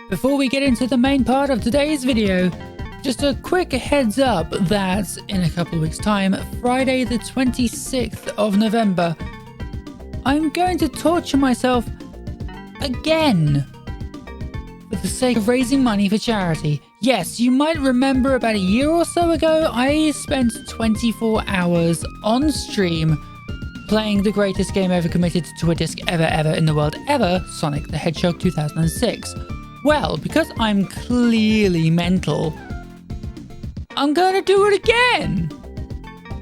Before we get into the main part of today's video, just a quick heads up that in a couple of weeks' time, Friday the 26th of November, I'm going to torture myself again for the sake of raising money for charity. Yes, you might remember about a year or so ago, I spent 24 hours on stream playing the greatest game ever committed to a disc ever in the world ever, Sonic the Hedgehog 2006. Well, because I'm clearly mental, I'm gonna do it again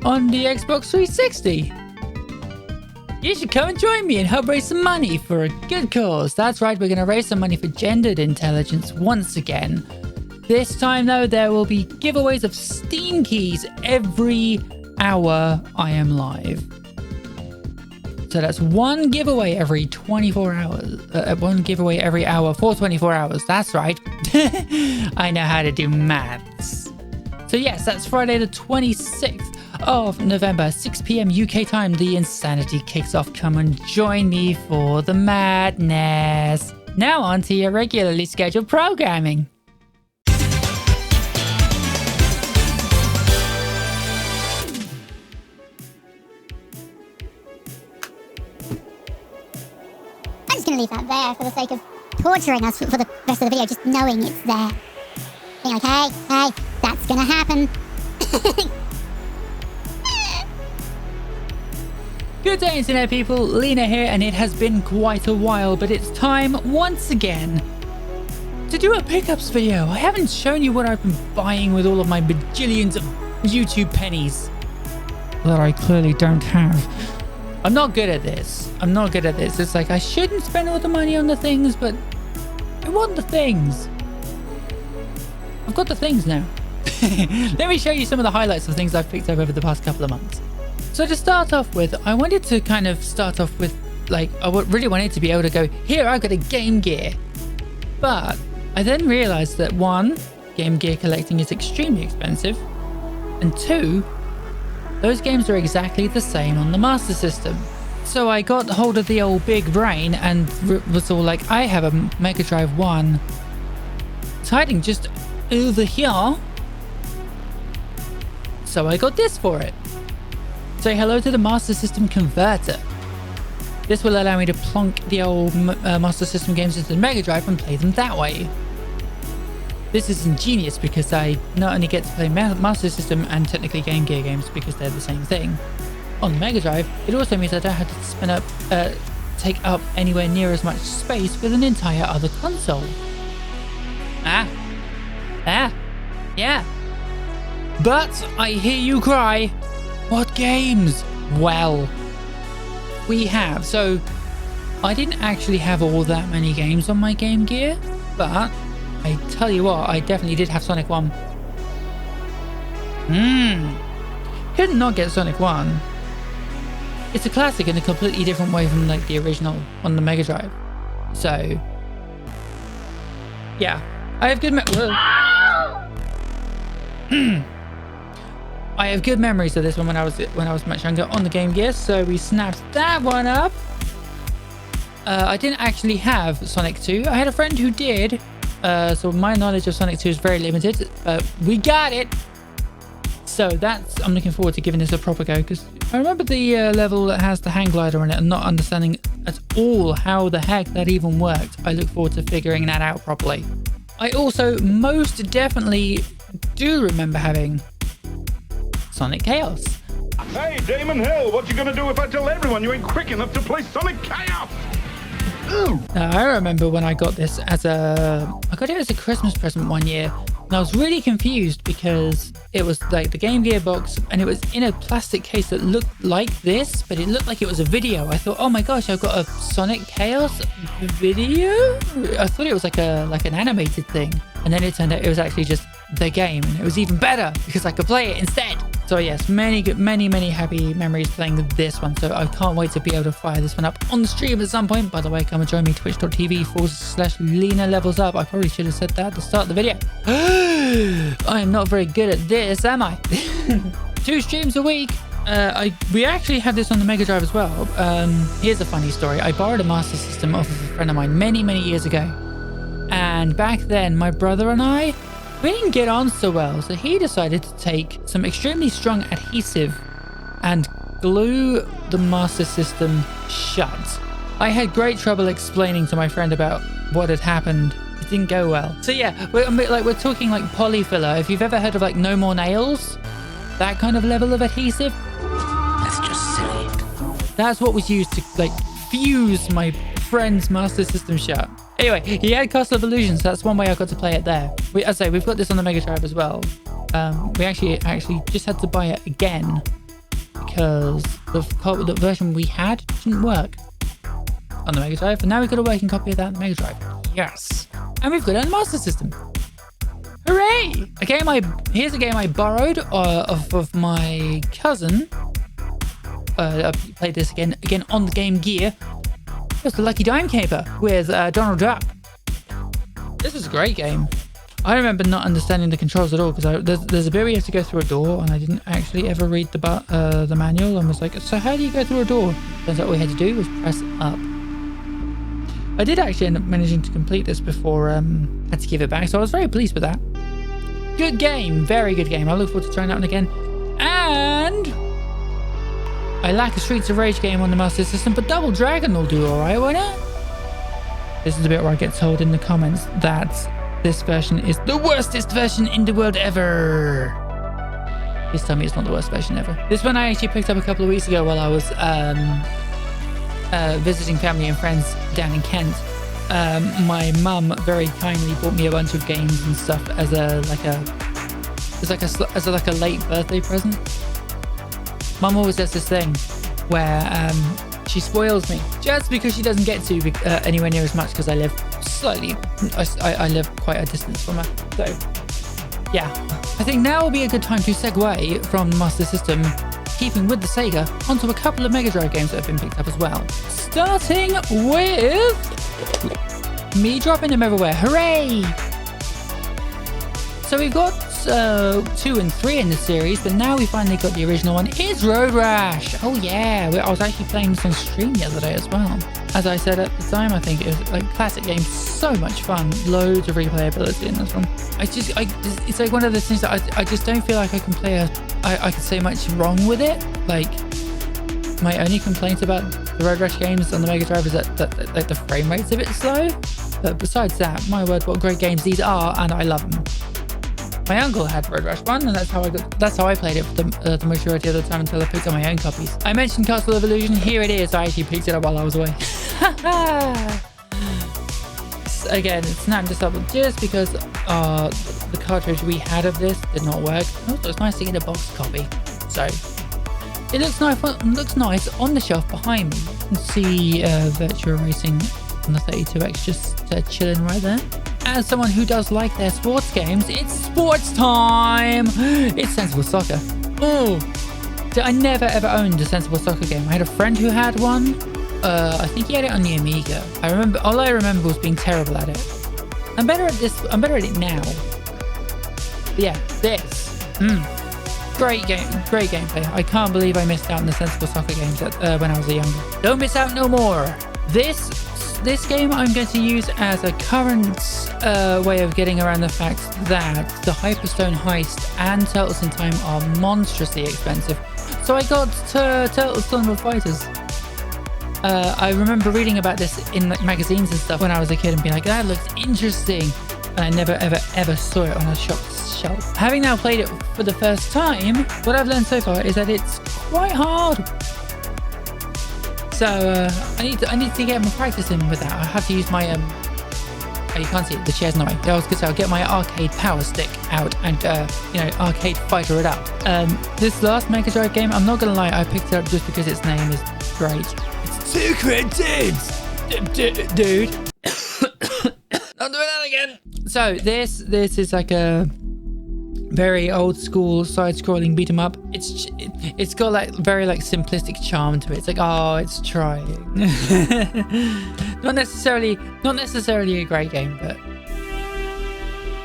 on the Xbox 360. You should come and join me and help raise some money for a good cause. That's right, we're gonna raise some money for gendered intelligence once again. This time though, there will be giveaways of Steam keys every hour I am live. So that's one giveaway every 24 hours. One giveaway every hour for 24 hours. That's right. I know how to do maths. So yes, that's Friday the 26th of November, 6 p.m. UK time. The insanity kicks off. Come and join me for the madness. Now on to your regularly scheduled programming. I'm just going to leave that there for the sake of torturing us for the rest of the video, just knowing it's there. Being like, hey, that's going to happen. Good day, Internet people. Lena here, and it has been quite a while, but it's time once again to do a pickups video. I haven't shown you what I've been buying with all of my bajillions of YouTube pennies that I clearly don't have. I'm not good at this. It's like I shouldn't spend all the money on the things, but I want the things. I've got the things now. Let me show you some of the highlights of things I've picked up over the past couple of months. So to start off with, I wanted to kind of start off with, like, I really wanted to be able to go, here, I've got a Game Gear. But I then realized that one, Game Gear collecting is extremely expensive. And two, those games are exactly the same on the Master System. So I got hold of the old big brain and was all like, I have a Mega Drive 1. It's hiding just over here. So I got this for it. Say hello to the Master System converter. This will allow me to plonk the old Master System games into the Mega Drive and play them that way. This is ingenious because I not only get to play Master System and technically Game Gear games because they're the same thing on the Mega Drive, it also means I don't have to take up anywhere near as much space with an entire other console. Yeah. But I hear you cry, what games? Well, we have. So I didn't actually have all that many games on my Game Gear, but I tell you what, I definitely did have Sonic 1. Couldn't not get Sonic 1. It's a classic in a completely different way from like the original on the Mega Drive. So yeah, I have good I have good memories of this one when I was much younger on the Game Gear, so we snapped that one up. I didn't actually have Sonic 2. I had a friend who did. So my knowledge of Sonic 2 is very limited, but we got it. So I'm looking forward to giving this a proper go, because I remember the level that has the hang glider on it and not understanding at all how the heck that even worked. I look forward to figuring that out properly. I also most definitely do remember having Sonic Chaos. Hey, Damon Hill, what you gonna do if I tell everyone you ain't quick enough to play Sonic Chaos? Now, I remember when I got this I got it as a Christmas present one year, and I was really confused because it was like the Game Gear box and it was in a plastic case that looked like this, but it looked like it was a video. I thought, oh my gosh, I've got a Sonic Chaos video? I thought it was like an animated thing, and then it turned out it was actually just the game, and it was even better because I could play it instead. So yes, many happy memories playing this one. So I can't wait to be able to fire this one up on the stream at some point. By the way, come and join me, twitch.tv/Lena Levels Up. I probably should have said that at the start of the video. I am not very good at this, am I? 2 streams a week. We actually had this on the Mega Drive as well. Here's a funny story. I borrowed a Master System off of a friend of mine many years ago. And And back then, my brother and I, we didn't get on so well. So he decided to take some extremely strong adhesive and glue the Master System shut. I had great trouble explaining to my friend about what had happened. It didn't go well. So yeah, we're talking like polyfiller. If you've ever heard of like No More Nails, that kind of level of adhesive. That's just silly. That's what was used to like fuse my friend's Master System shut. Anyway, he had Castle of Illusions, so that's one way I got to play it there. As I say, we've got this on the Mega Drive as well. We actually just had to buy it again because the version we had didn't work on the Mega Drive, and now we've got a working copy of that on the Mega Drive. Yes, and we've got it on the Master System. Hooray! Here's a game I borrowed off of my cousin. I played this again on the Game Gear. It was the Lucky Dime Caper with Donald Duck. This was a great game. I remember not understanding the controls at all because there's a bit where you have to go through a door, and I didn't actually ever read the manual and was like, so how do you go through a door? Turns out all we had to do was press up. I did actually end up managing to complete this before I had to give it back, so I was very pleased with that. Good game, very good game. I look forward to trying that one again. And I lack a Streets of Rage game on the Master System, but Double Dragon will do alright, won't it? This is the bit where I get told in the comments that this version is the worstest version in the world ever. Please tell me it's not the worst version ever. This one I actually picked up a couple of weeks ago while I was visiting family and friends down in Kent. My mum very kindly bought me a bunch of games and stuff as a late birthday present. Mum always does this thing where she spoils me just because she doesn't get to anywhere near as much because I live I live quite a distance from her. So yeah, I think now will be a good time to segue from the Master System, keeping with the Sega, onto a couple of Mega Drive games that have been picked up as well. Starting with me dropping them everywhere. Hooray! So we've got 2 and 3 in the series, but now we finally got the original one. It's Road Rash. Oh yeah, I was actually playing this on stream the other day as well. As I said at the time, I think it was like classic game, so much fun, loads of replayability in this one. It's like one of those things that I just don't feel like I can play I can say much wrong with it. Like my only complaint about the Road Rash games on the Mega Drive is that like the frame rate's a bit slow. But besides that, my word, what great games these are, and I love them. My uncle had Road Rash 1, and that's how I played it for the majority of the time until I picked up my own copies. I mentioned Castle of Illusion. Here it is. I actually picked it up while I was away. Again, it snapped this up just because the cartridge we had of this did not work. Also, it's nice to get a box copy. So it looks nice on the shelf behind me. You can see Virtua Racing on the 32X just chilling right there. As someone who does like their sports games, it's sports time! It's Sensible Soccer. Oh, I never ever owned a Sensible Soccer game. I had a friend who had one. I think he had it on the Amiga. All I remember was being terrible at it. I'm better at it now. But yeah, this. Great game, great gameplay. I can't believe I missed out on the Sensible Soccer games when I was younger. Don't miss out no more. This game I'm going to use as a current way of getting around the fact that the Hyperstone Heist and Turtles in Time are monstrously expensive. So I got Turtles Tournament Fighters. I remember reading about this in like magazines and stuff when I was a kid and being like, that looks interesting. And I never ever saw it on a shop shelf. Having now played it for the first time, what I've learned so far is that it's quite hard. So I need to get my practice in with that. I have to use my oh, you can't see it, the chair's in the way. I was gonna say I'll get my arcade power stick out and arcade fighter it up. This last Mega Drive game, I'm not gonna lie, I picked it up just because its name is great. It's Secret Dudes, dude. Not doing that again. So this is like a very old school side-scrolling beat 'em up. It's got like very like simplistic charm to it. It's like, oh, it's trying. not necessarily a great game, but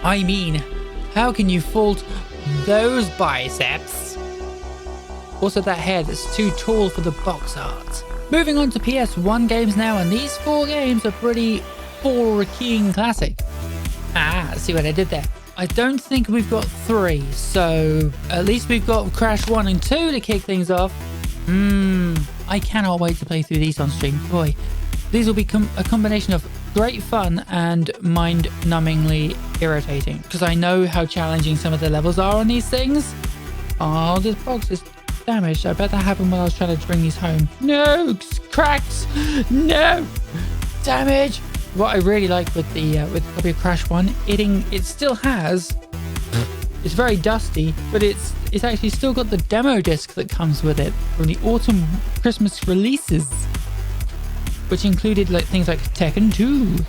I mean, how can you fault those biceps? Also that hair that's too tall for the box art. Moving on to PS1 games now, and these 4 games are pretty freaking classic. See what I did there. I don't think we've got 3, so at least we've got Crash 1 and 2 to kick things off. I cannot wait to play through these on stream. Boy, these will become a combination of great fun and mind-numbingly irritating, because I know how challenging some of the levels are on these things. Oh, this box is damaged. I bet that happened when I was trying to bring these home. No, cracks. No, damage. What I really like with the copy of Crash 1, it still has. It's very dusty, but it's actually still got the demo disc that comes with it from the autumn Christmas releases, which included like things like Tekken 2,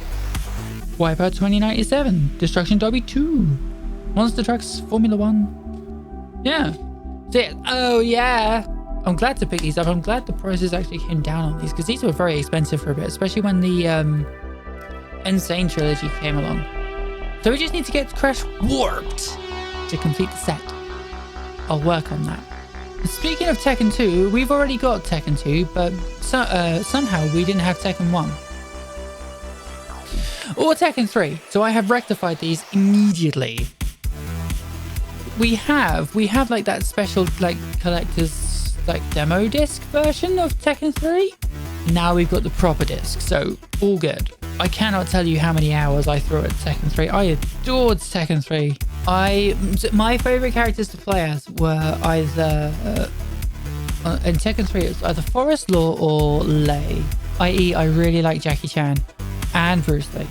Wipeout 2097, Destruction Derby 2, Monster Trucks Formula 1. Yeah. Oh yeah. I'm glad to pick these up. I'm glad the prices actually came down on these, because these were very expensive for a bit, especially when the Insane trilogy came along. So we just need to get Crash Warped to complete the set. I'll work on that. Speaking of Tekken 2, we've already got Tekken 2, but somehow we didn't have Tekken 1 or Tekken 3. So I have rectified these immediately. We have like that special like collector's like demo disc version of Tekken 3. Now we've got the proper disc, so all good. I cannot tell you how many hours I threw at Tekken 3. I adored Tekken 3. My favorite characters to play as were either in Tekken 3 it was either Forrest Law or Lei, i.e. I really like Jackie Chan and Bruce Lee,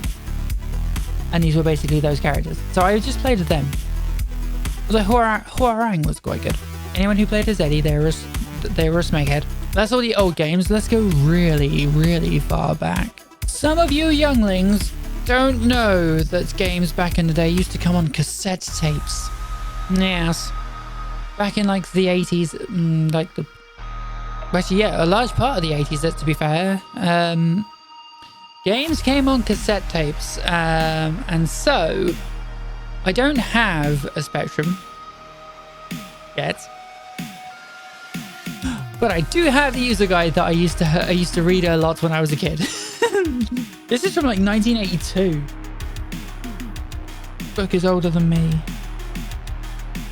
and these were basically those characters, so I just played with them. Although Huarang was quite good. Anyone who played as Eddie, they were a snakehead. That's all the old games. Let's go really far back. Some of you younglings don't know that games back in the day used to come on cassette tapes. Yes. Back in like the 80s, actually, yeah, a large part of the 80s, to be fair. Games came on cassette tapes, and so I don't have a Spectrum yet. But I do have the user guide that I used to read a lot when I was a kid. This is from like 1982. This book is older than me.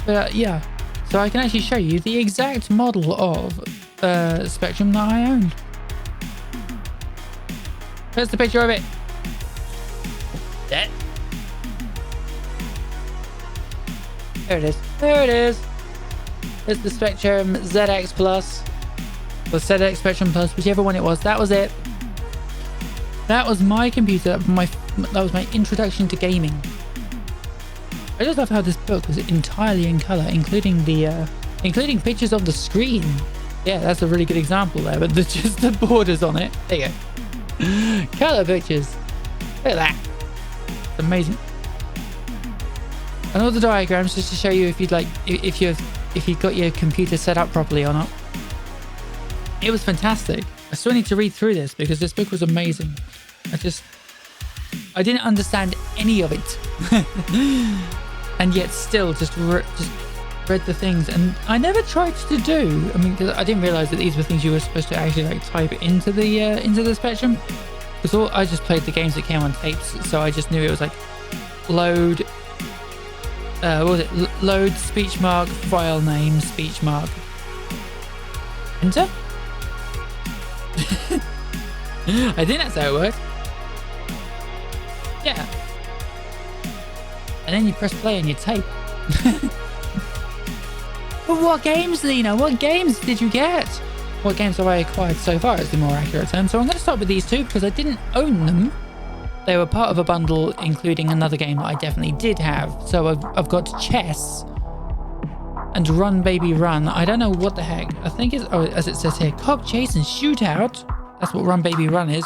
But yeah, so I can actually show you the exact model of Spectrum that I owned. There's the picture of it. There it is. There it is. There's the Spectrum ZX Plus. Or ZX Spectrum Plus, whichever one it was. That was it. That was my computer. That was my introduction to gaming. I just love how this book was entirely in color, including including pictures of the screen. Yeah, that's a really good example there, but just the borders on it. There you go. Color pictures. Look at that. It's amazing. And all the diagrams just to show you if you've got your computer set up properly or not. It was fantastic. I still need to read through this because this book was amazing. I didn't understand any of it. And yet still just read the things. And I never tried to do, because I didn't realize that these were things you were supposed to actually like type into the Spectrum. Because I just played the games that came on tapes, so I just knew it was like load, what was it? Load speech mark, file name, speech mark, enter. I think that's how it works. Yeah. And then you press play on your tape. But what games, Lena? What games did you get? What games have I acquired so far is the more accurate term. So I'm going to start with these two because I didn't own them. They were part of a bundle including another game that I definitely did have. So I've got Chess and Run Baby Run. I don't know what the heck. I think it's, as it says here, Cop Chase and Shootout. That's what Run Baby Run is.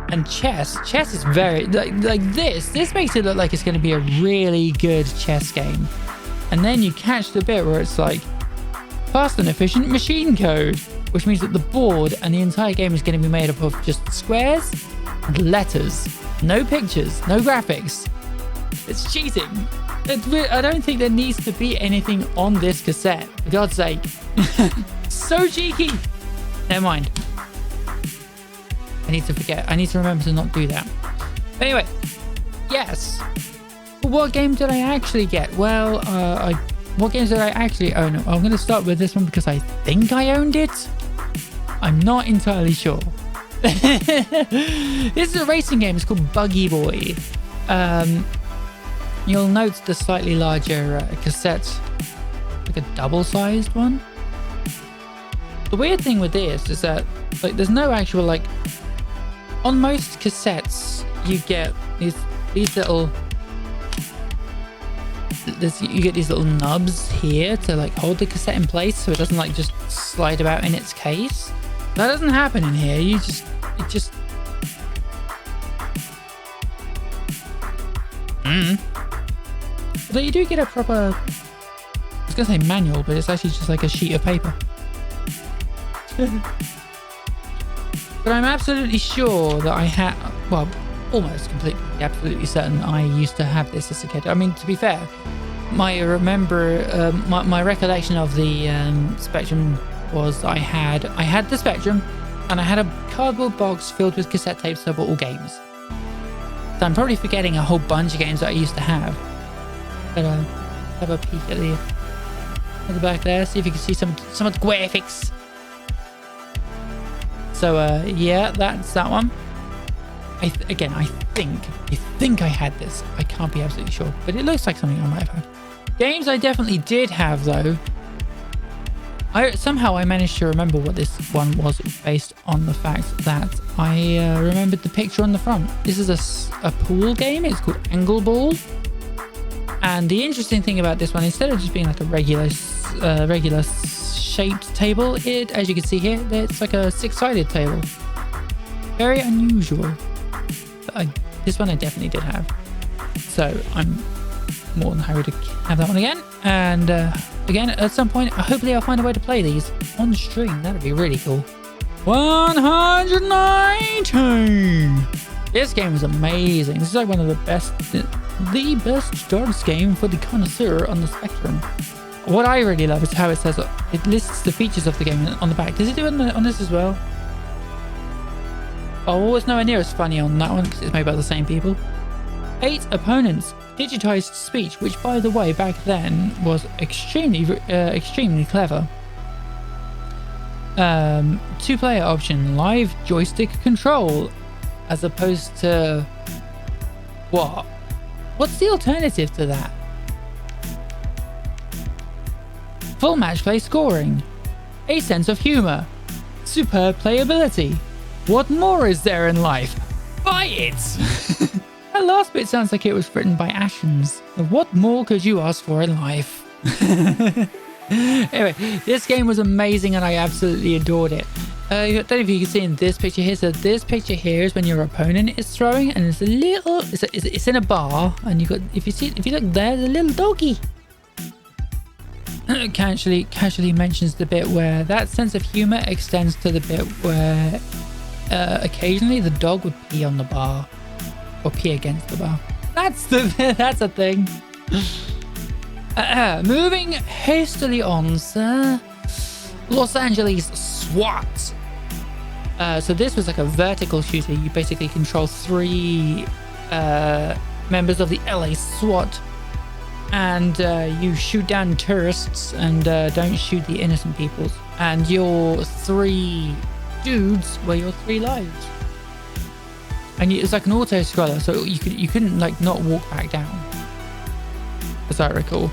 And Chess is very, like this. This makes it look like it's going to be a really good chess game. And then you catch the bit where it's like, fast and efficient machine code. Which means that the board and the entire game is going to be made up of just squares and letters. No pictures, no graphics. It's cheating. I don't think there needs to be anything on this cassette, for God's sake. So cheeky. Never mind. I need to remember to not do that. But anyway, yes. what game did I actually get? Well, what games did I actually own? I'm going to start with this one because I think I owned it. I'm not entirely sure. This is a racing game. It's called Buggy Boy. You'll note the slightly larger cassette, like a double-sized one. The weird thing with this is that like there's no actual like on most cassettes you get these little you get these little nubs here to like hold the cassette in place so it doesn't like just slide about in its case. That doesn't happen in here. Although you do get a proper, I was gonna say manual, but it's actually just like a sheet of paper. But I'm absolutely sure that I had, well, almost completely, absolutely certain I used to have this as a kid. I mean, to be fair, my recollection of the Spectrum was I had the Spectrum and I had a cardboard box filled with cassette tapes of all games. So I'm probably forgetting a whole bunch of games that I used to have. But have a peek at the back there, see if you can see some of the graphics. So yeah, that's that one. I think I had this. I can't be absolutely sure, but it looks like something I might have had. Games I definitely did have though. Somehow I managed to remember what this one was based on the fact that I remembered the picture on the front. This is a pool game. It's called Angle Ball. And the interesting thing about this one, instead of just being like a regular shaped table, as you can see here, it's like a six-sided table. Very unusual. But this one I definitely did have. So I'm more than happy to have that one again. And again, at some point, hopefully I'll find a way to play these on stream. That'd be really cool. 119! This game was amazing. This is like one of the best darts game for the connoisseur on the Spectrum. What I really love is how it says, it lists the features of the game on the back. Does it do it on this as well? Oh, it's nowhere near as funny on that one because it's made by the same people. 8 opponents. Digitized speech, which by the way back then was extremely clever. 2-player option, live joystick control, as opposed to what? What's the alternative to that? Full match play scoring, a sense of humor, superb playability. What more is there in life? Buy it! That last bit sounds like it was written by Ashens. What more could you ask for in life? Anyway, this game was amazing and I absolutely adored it. I don't know if you can see in this picture here. So this picture here is when your opponent is throwing, and it's a little, it's in a bar, and you got, if you look there, there's a little doggy. Casually mentions the bit where that sense of humor extends to the bit where occasionally the dog would pee on the bar. Or pee against the bar. That's a thing. Moving hastily on, sir. Los Angeles Swat. So this was like a vertical shooter. You basically control 3 members of the LA SWAT, and you shoot down tourists and don't shoot the innocent people. And your 3 dudes were your 3 lives. And it's like an auto scroller, so you couldn't like not walk back down, as I recall.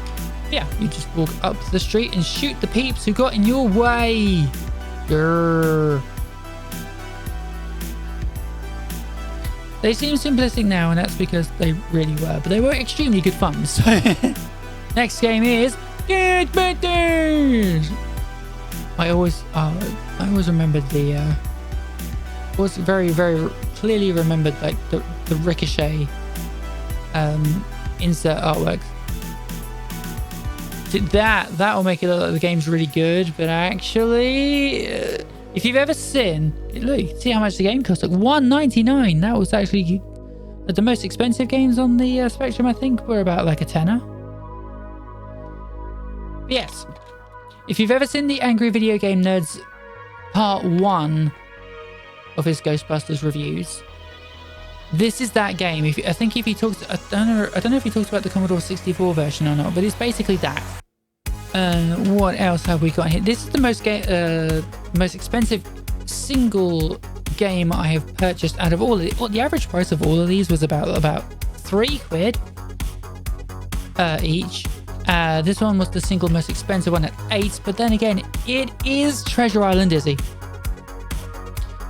Yeah, you just walk up the street and shoot the peeps who got in your way. Grrr. They seem simplistic now, and that's because they really were, but they were extremely good fun. So next game is Get Better. I always remembered the was very clearly remembered like the Ricochet insert artwork. That will make it look like the game's really good, but actually if you've ever seen look, see how much the game cost, like $1.99. That was actually the most expensive games on the Spectrum, I think, were about like a tenner. But yes, if you've ever seen the Angry Video Game Nerds Part 1 of his Ghostbusters reviews, This is that game. I think if he talks, I don't know if he talks about the Commodore 64 version or not, but it's basically that. What else have we got here? This is the most expensive single game I have purchased out of all of it. The average price of all of these was about £3 each. This one was the single most expensive one at 8, but then again, it is Treasure Island Dizzy,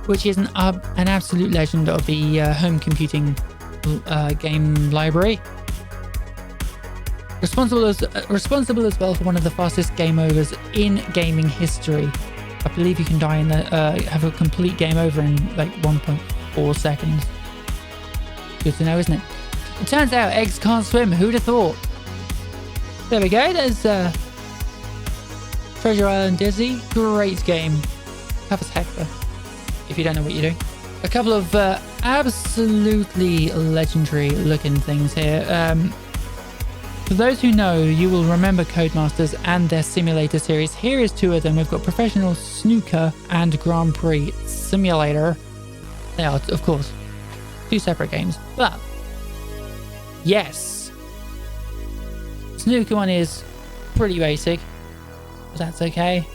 which is an absolute legend of the home computing game library. Responsible as well for one of the fastest game overs in gaming history. I believe you can die in have a complete game over in like 1.4 seconds. Good to know, isn't it? It turns out eggs can't swim. Who'd have thought? There we go. There's Treasure Island Dizzy. Great game. Tough as heck though, if you don't know what you're doing. A couple of absolutely legendary looking things here. For those who know, you will remember Codemasters and their simulator series. Here is 2 of them. We've got Professional Snooker and Grand Prix Simulator. They are, of course, 2 separate games. But, yes. Snooker one is pretty basic. But that's okay.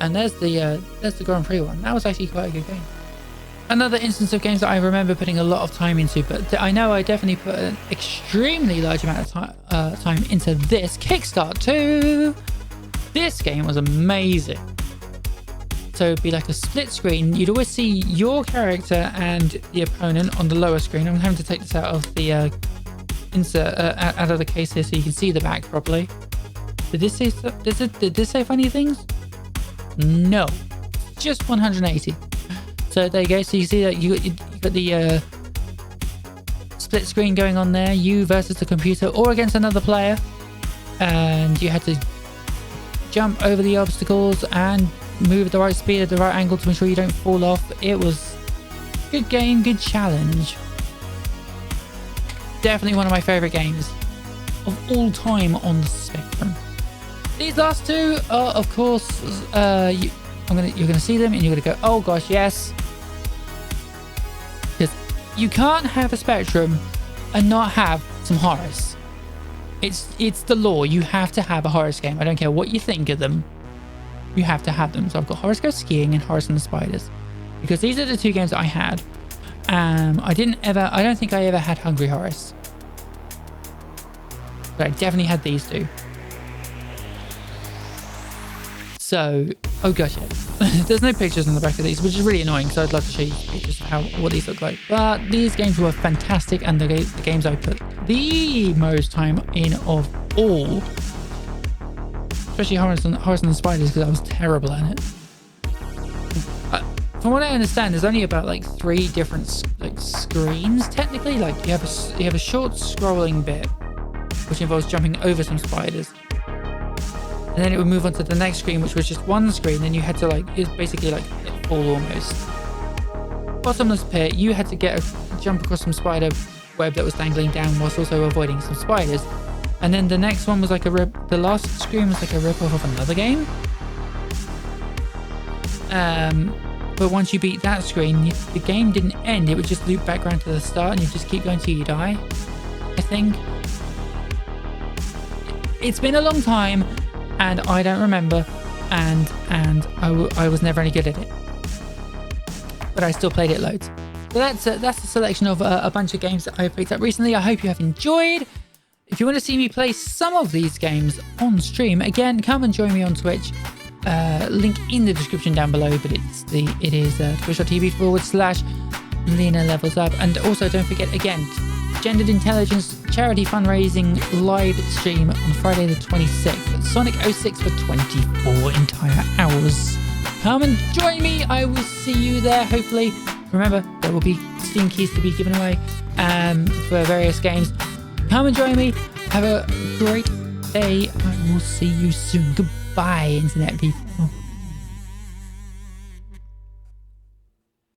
And there's the Grand Prix one. That was actually quite a good game. Another instance of games that I remember putting a lot of time into, but I know I definitely put an extremely large amount of time into this Kickstart 2. This game was amazing. So it'd be like a split screen. You'd always see your character and the opponent on the lower screen. I'm having to take this out of the out of the case here so you can see the back properly. Did this say funny things? No, just 180. So there you go. So you see that you got the split screen going on there, you versus the computer or against another player, and you had to jump over the obstacles and move at the right speed at the right angle to ensure you don't fall off. It was a good game, good challenge. Definitely one of my favorite games of all time on the Spectrum. These last 2 are, of course, you're gonna see them and you're gonna go, oh gosh, yes. Because you can't have a Spectrum and not have some horrors. It's the law. You have to have a Horus game. I don't care what you think of them. You have to have them. So I've got Horus Goes Skiing and Horus and the Spiders, because these are the 2 games that I had. I don't think I ever had Hungry Horus, but I definitely had these 2. So, oh gosh, yeah. There's no pictures on the back of these, which is really annoying, because I'd love to show you pictures of what these look like. But these games were fantastic, and the games I put the most time in of all, especially Horus and the Spiders, because I was terrible at it. From what I understand, there's only about like 3 different screens technically. Like you have a short scrolling bit, which involves jumping over some spiders. And then it would move on to the next screen, which was just 1 screen. And you had to it's basically like Pitfall almost. Bottomless pit, you had to jump across some spider web that was dangling down whilst also avoiding some spiders. And then the next one was like the last screen was like a rip-off of another game. But once you beat that screen, the game didn't end. It would just loop back around to the start and you just keep going till you die, I think. It's been a long time, and I don't remember, and I was never any good at it, but I still played it loads. So that's a selection of a bunch of games that I picked up recently. I hope you have enjoyed. If you want to see me play some of these games on stream, again, come and join me on Twitch. Link in the description down below, but it is twitch.tv/Lena Levels Up. And also don't forget, again, Gendered Intelligence charity fundraising live stream on Friday the 26th, Sonic 06 for 24 entire hours. Come and join me. I will see you there, hopefully. Remember, there will be Steam keys to be given away for various games. Come and join me. Have a great day. I will see you soon. Goodbye, Internet people.